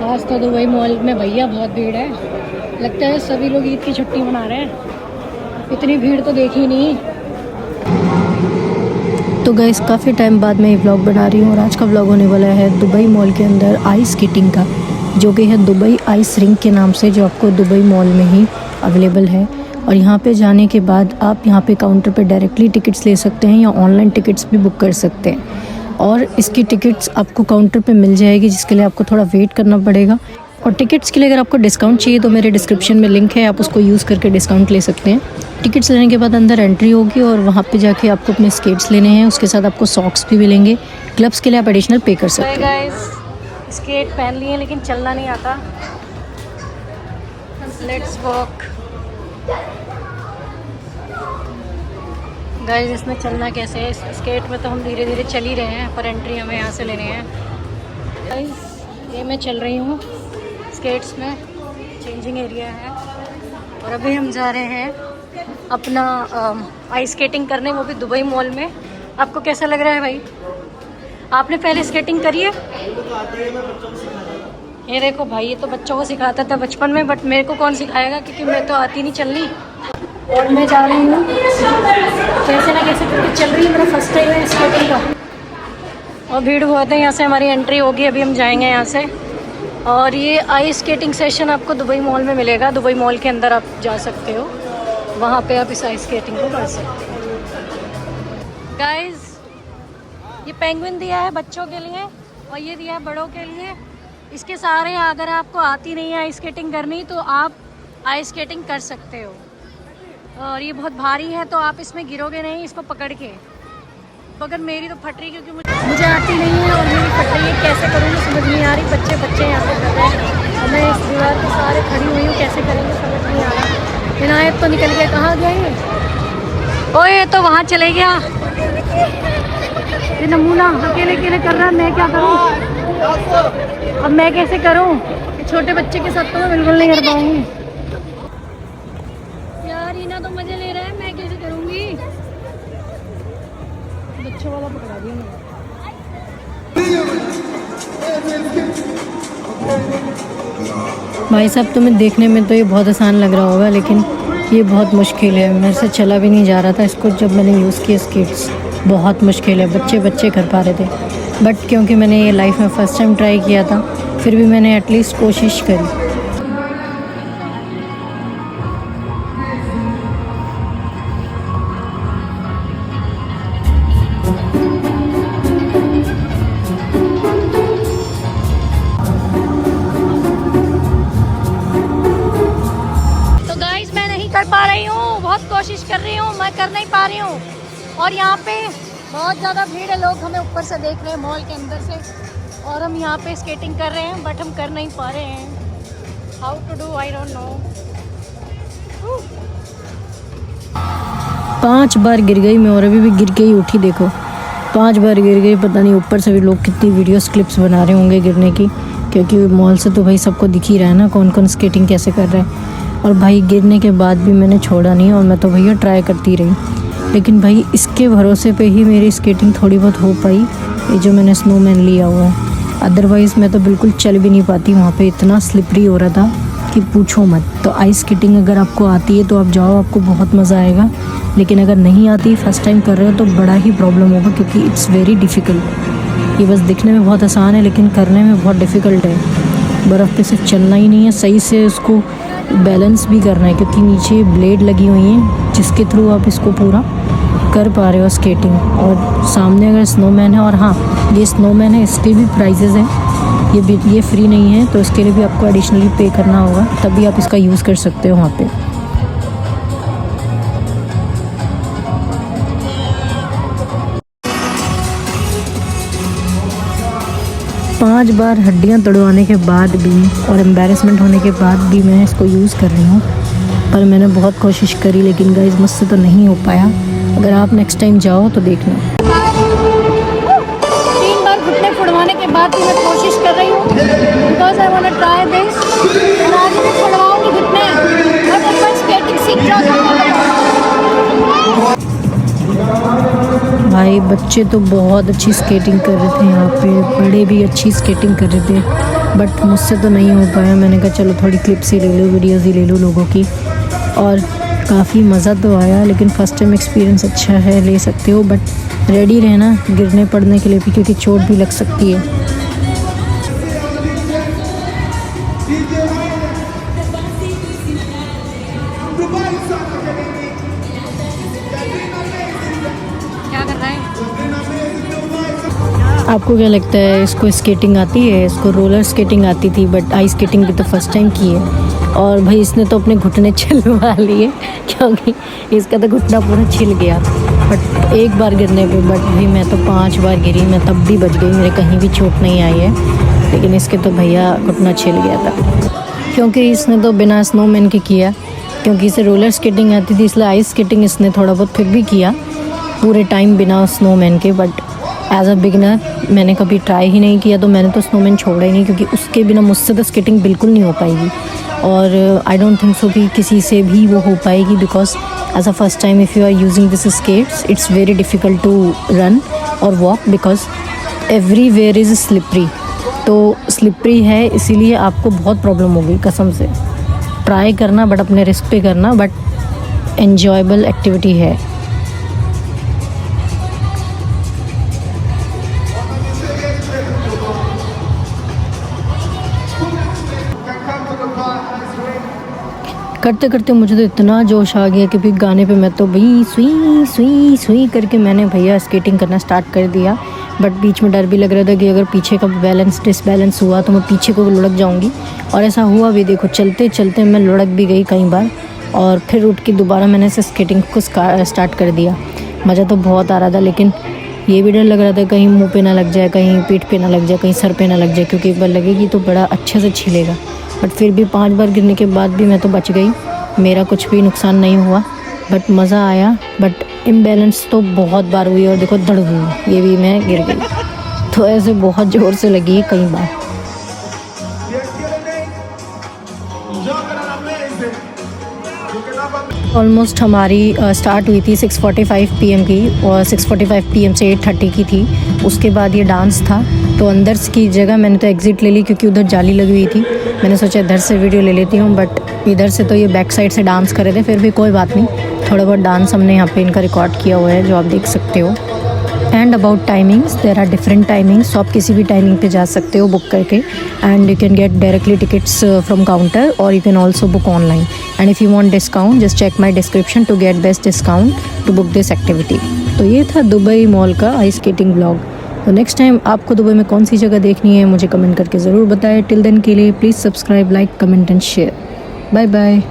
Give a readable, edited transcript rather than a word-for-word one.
आज तो Dubai mall में भैया बहुत भीड़ है। लगता है सभी लोग ईद की छुट्टी मना रहे हैं। इतनी भीड़ तो देखी नहीं। तो गाइस काफ़ी टाइम बाद मैं ये व्लॉग बना रही हूँ और आज का व्लॉग होने वाला है दुबई मॉल के अंदर आइस स्केटिंग का, जो कि है दुबई आइस रिंक के नाम से, जो आपको दुबई मॉल में ही अवेलेबल है। और यहाँ पे जाने के बाद आप यहाँ पे काउंटर पे डायरेक्टली टिकट्स ले सकते हैं या ऑनलाइन टिकट्स भी बुक कर सकते हैं। और इसकी टिकट्स आपको काउंटर पे मिल जाएगी, जिसके लिए आपको थोड़ा वेट करना पड़ेगा। और टिकट्स के लिए अगर आपको डिस्काउंट चाहिए तो मेरे डिस्क्रिप्शन में लिंक है, आप उसको यूज़ करके डिस्काउंट ले सकते हैं। टिकट्स लेने के बाद अंदर एंट्री होगी और वहाँ पे जाके आपको अपने स्केट्स लेने हैं। उसके साथ आपको सॉक्स भी मिलेंगे। क्लब्स के लिए आप एडिशनल पे कर सकते हैं। स्केट पहन लिए लेकिन चलना नहीं आता। Let's walk. गाइस इसमें चलना कैसे है? इस स्केट में तो हम धीरे धीरे चल ही रहे हैं, पर एंट्री हमें यहाँ से लेनी है। गाइस ये मैं चल रही हूँ स्केट्स में, चेंजिंग एरिया है। और अभी हम जा रहे हैं अपना आइस स्केटिंग करने, वो भी दुबई मॉल में। आपको कैसा लग रहा है भाई? आपने पहले स्केटिंग करी है? ये देखो भाई, ये तो बच्चों को सिखाता था बचपन में, बट मेरे को कौन सिखाएगा, क्योंकि मैं तो आती नहीं चलनी। और मैं जा रही हूँ कैसे ना कैसे करके चल रही है। मेरा फर्स्ट टाइम है स्केटिंग का। और भीड़ बहुत है। यहाँ से हमारी एंट्री होगी, अभी हम जाएंगे यहाँ से। और ये आइस स्केटिंग सेशन आपको दुबई मॉल में मिलेगा। दुबई मॉल के अंदर आप जा सकते हो, वहाँ पे आप इस आइस स्केटिंग को कर सकते हो। गाइस ये पेंगुइन दिया है बच्चों के लिए और ये दिया है बड़ों के लिए। इसके सहारे अगर आपको आती नहीं है आइस स्केटिंग करनी तो आप आइस स्केटिंग कर सकते हो। और ये बहुत भारी है तो आप इसमें गिरोगे नहीं इसको पकड़ के। मगर मेरी तो फट रही, क्योंकि मुझे आती नहीं है और मेरी फट रही है। कैसे करूँगी समझ नहीं आ रही। बच्चे यहाँ पे कर रहे हैं और मैं इस दीवार के सहारे खड़ी हुई हूँ। कैसे करेंगे समझ नहीं आ रहा। इनायत तो निकल गया, कहाँ गया ये? ओए तो वहाँ चले गया। ये नमूना अकेले अकेले कर रहा है, मैं क्या करूँ? अब मैं कैसे करूँ? छोटे बच्चे के साथ तो मैं बिल्कुल नहीं कर पाऊँगी। यार इना तो मजे ले रहा है, मैं कैसे करूँगी? बच्चों वाला पकड़ा दिया मैंने। भाई साहब तुम्हें देखने में तो ये बहुत आसान लग रहा होगा, लेकिन ये बहुत मुश्किल है। मेरे से चला भी नहीं जा रहा था इसको जब मैंने यूज़ किया स्केट्स। बहुत मुश्किल है, बच्चे कर पा रहे थे। बट क्योंकि मैंने ये लाइफ में फ़र्स्ट टाइम ट्राई किया था, फिर भी मैंने एटलीस्ट कोशिश करी। 'कोशिश कर रही हूँ, मैं कर नहीं पा रही हूँ। और यहाँ पे बहुत ज़्यादा भीड़ है, लोग हमें ऊपर से देख रहे हैं मॉल के अंदर से। और हम यहाँ पे स्केटिंग कर रहे हैं, बट हम कर नहीं पा रहे हैं। How to do I don't know. 5 बार गिर गई मैं और अभी भी गिर के ही उठी। देखो 5 बार गिर गई। पता नहीं ऊपर से भी लोग कितनी वीडियोस क्लिप्स बना रहे होंगे गिरने की, क्योंकि मॉल से तो भाई सबको दिख ही रहा है ना कौन कौन स्केटिंग कैसे कर रहा है। और भाई गिरने के बाद भी मैंने छोड़ा नहीं और मैं तो भैया ट्राई करती रही। लेकिन भाई इसके भरोसे पे ही मेरी स्केटिंग थोड़ी बहुत हो पाई, ये जो मैंने स्नोमैन लिया हुआ है। अदरवाइज़ मैं तो बिल्कुल चल भी नहीं पाती। वहाँ पे इतना स्लिपरी हो रहा था कि पूछो मत। तो आइस स्केटिंग अगर आपको आती है तो आप जाओ, आपको बहुत मज़ा आएगा। लेकिन अगर नहीं आती, फर्स्ट टाइम कर रहे हो, तो बड़ा ही प्रॉब्लम होगा, क्योंकि इट्स वेरी डिफ़िकल्ट। ये बस दिखने में बहुत आसान है लेकिन करने में बहुत डिफ़िकल्ट है। बर्फ़ पे सिर्फ चलना ही नहीं है, सही से उसको बैलेंस भी करना है, क्योंकि नीचे ब्लेड लगी हुई हैं जिसके थ्रू आप इसको पूरा कर पा रहे हो स्केटिंग। और सामने अगर स्नोमैन है, और हाँ ये स्नोमैन है, इसके भी प्राइजेज़ हैं। ये फ्री नहीं है, तो इसके लिए भी आपको एडिशनली पे करना होगा, तभी आप इसका यूज़ कर सकते हो वहाँ पे। पाँच बार हड्डियाँ तोड़वाने के बाद भी और एम्बैरेसमेंट होने के बाद भी मैं इसको यूज़ कर रही हूँ। पर मैंने बहुत कोशिश करी, लेकिन गाइस मुझसे तो नहीं हो पाया। अगर आप नेक्स्ट टाइम जाओ तो देखना। 3 बार घुटने फुड़वाने के बाद भी मैं कोशिश कर रही हूँ, because I want to try this. और आज मैं फुड़वाऊंगी घुटने, और एक बार स्केटिंग सीख जाओ। भाई बच्चे तो बहुत अच्छी स्केटिंग कर रहे थे यहाँ पे, बड़े भी अच्छी स्केटिंग कर रहे थे। बट मुझसे तो नहीं हो पाया। मैंने कहा चलो थोड़ी क्लिप्स ही ले लूँ, वीडियोज़ ही ले लूँ लोगों की। और काफ़ी मज़ा तो आया, लेकिन फ़र्स्ट टाइम एक्सपीरियंस अच्छा है, ले सकते हो, बट रेडी रहना गिरने पड़ने के लिए भी, क्योंकि चोट भी लग सकती है। क्या कर रहा है? आपको क्या लगता है, इसको स्केटिंग आती है? इसको रोलर स्केटिंग आती थी, बट आइस स्केटिंग भी तो फर्स्ट टाइम की है। और भाई इसने तो अपने घुटने छिलवा लिए, क्योंकि इसका तो घुटना पूरा छिल गया बट एक बार गिरने पे। बट भाई मैं तो 5 बार गिरी, मैं तब भी बच गई, मेरे कहीं भी चोट नहीं आई है। लेकिन इसके तो भैया घुटना छिल गया था, क्योंकि इसने तो बिना स्नोमैन के किया। क्योंकि इसे रोलर स्केटिंग आती थी, इसलिए आइस स्केटिंग इसने थोड़ा बहुत फिर भी किया पूरे टाइम बिना स्नोमैन के। बट एज अ बिगिनर मैंने कभी ट्राई ही नहीं किया, तो मैंने तो स्नोमैन छोड़ा ही नहीं, क्योंकि उसके बिना मुझसे तो स्केटिंग बिल्कुल नहीं हो पाएगी। और आई डोंट थिंक सो कि किसी से भी वो हो पाएगी, because as a first time if you are using this skates it's very difficult to run और walk, because everywhere is slippery. तो स्लिपरी है, इसीलिए आपको बहुत प्रॉब्लम होगी कसम से। ट्राई करना बट अपने रिस्क पे करना, बट एन्जॉयबल एक्टिविटी है। करते करते मुझे तो इतना जोश आ गया कि फिर गाने पे मैं तो भाई सुई सुई सुई करके मैंने भैया स्केटिंग करना स्टार्ट कर दिया। बट बीच में डर भी लग रहा था कि अगर पीछे का बैलेंस डिसबैलेंस हुआ तो मैं पीछे को लुढ़क जाऊंगी, और ऐसा हुआ भी। देखो चलते चलते मैं लुढ़क भी गई कई बार, और फिर उठ के दोबारा मैंने इसे स्केटिंग को स्टार्ट कर दिया। मज़ा तो बहुत आ रहा था, लेकिन ये भी डर लग रहा था कहीं मुँह पे ना लग जाए, कहीं पीठ पे ना लग जाए, कहीं सर पे ना लग जाए, क्योंकि एक बार लगेगी तो बड़ा अच्छे से छिलेगा। बट फिर भी 5 बार गिरने के बाद भी मैं तो बच गई, मेरा कुछ भी नुकसान नहीं हुआ। बट मज़ा आया, बट इम्बैलेंस तो बहुत बार हुई, और देखो धड़ हुई, ये भी मैं गिर गई। तो ऐसे बहुत ज़ोर से लगी है कई बार। ऑलमोस्ट हमारी स्टार्ट हुई थी 6:45 PM की, और 6:45 PM से 8:30 की थी। उसके बाद ये डांस था, तो अंदर की जगह मैंने तो एग्ज़िट ले ली, क्योंकि उधर जाली लगी हुई थी। मैंने सोचा इधर से वीडियो ले लेती हूँ, बट इधर से तो ये बैक साइड से डांस कर रहे थे। फिर भी कोई बात नहीं, थोड़ा बहुत डांस हमने यहाँ पे इनका रिकॉर्ड किया हुआ है, जो आप देख सकते हो। And about timings, there are different timings, तो आप किसी भी टाइमिंग पे जा सकते हो बुक करके, and you can get directly tickets from counter, और you can also book online. And if you want discount just check my description to get best discount to book this activity. तो ये था Dubai mall का ice skating blog. तो next time आपको Dubai में कौन सी जगह देखनी है मुझे कमेंट करके ज़रूर बताएं। टिल देन के लिए please subscribe, like, comment and share. Bye bye.